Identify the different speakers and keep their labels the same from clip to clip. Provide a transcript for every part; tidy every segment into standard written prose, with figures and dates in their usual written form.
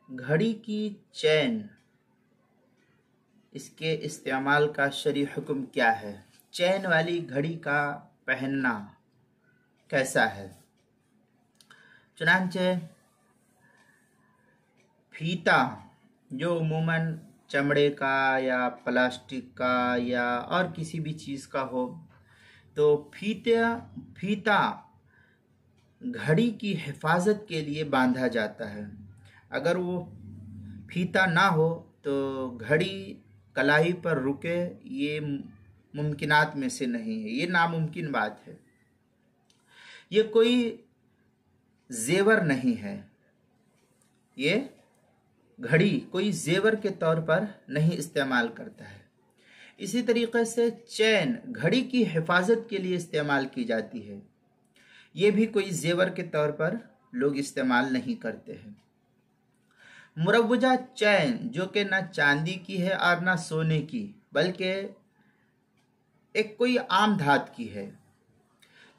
Speaker 1: گھڑی کی چین، اس کے استعمال کا شرعی حکم کیا ہے؟ چین والی گھڑی کا پہننا کیسا ہے؟ چنانچہ پھیتا جو عموماً چمڑے کا یا پلاسٹک کا یا اور کسی بھی چیز کا ہو، تو پھیتا گھڑی کی حفاظت کے لیے باندھا جاتا ہے۔ اگر وہ پھیتا نہ ہو تو گھڑی کلائی پر رکے، یہ ممکنات میں سے نہیں ہے، یہ ناممکن بات ہے۔ یہ کوئی زیور نہیں ہے، یہ گھڑی کوئی زیور کے طور پر نہیں استعمال کرتا ہے۔ اسی طریقے سے چین گھڑی کی حفاظت کے لیے استعمال کی جاتی ہے، یہ بھی کوئی زیور کے طور پر لوگ استعمال نہیں کرتے ہیں۔ مروجہ چین جو کہ نہ چاندی کی ہے اور نہ سونے کی، بلکہ ایک کوئی عام دھات کی ہے،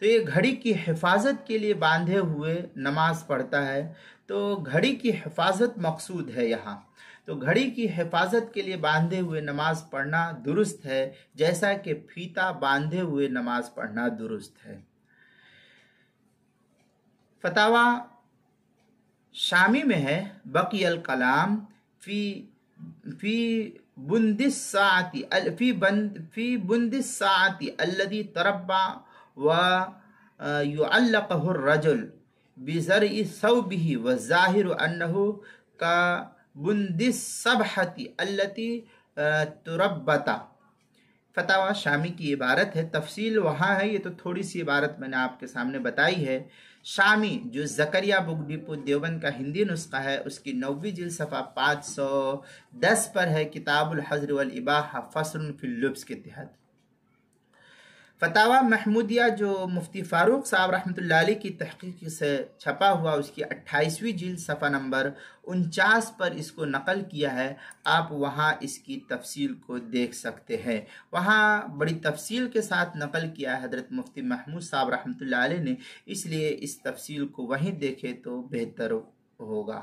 Speaker 1: تو یہ گھڑی کی حفاظت کے لیے باندھے ہوئے نماز پڑھتا ہے، تو گھڑی کی حفاظت مقصود ہے یہاں۔ تو گھڑی کی حفاظت کے لیے باندھے ہوئے نماز پڑھنا درست ہے، جیسا کہ پھیتا باندھے ہوئے نماز پڑھنا درست ہے۔ فتاوی شامی میں ہے، بقی الکلام فی بند الساعة الذي تربى ويعلقه الرجل بزرع ثوبه والظاهر أنه كبند الصبحة التي تربت۔ فتاوی شامی کی عبارت ہے، تفصیل وہاں ہے، یہ تو تھوڑی سی عبارت میں نے آپ کے سامنے بتائی ہے۔ شامی جو زکریہ بک ڈپو دیوبند کا ہندی نسخہ ہے، اس کی 9ویں جلد صفحہ 510 پر ہے، کتاب الحظر والاباحہ فصل فی اللبس کے تحت۔ فتاوی محمودیہ جو مفتی فاروق صاحب رحمۃ اللہ علیہ کی تحقیق سے چھپا ہوا، اس کی 28ویں جلد صفحہ نمبر 49 پر اس کو نقل کیا ہے۔ آپ وہاں اس کی تفصیل کو دیکھ سکتے ہیں، وہاں بڑی تفصیل کے ساتھ نقل کیا ہے حضرت مفتی محمود صاحب رحمۃ اللہ علیہ نے، اس لیے اس تفصیل کو وہیں دیکھے تو بہتر ہوگا۔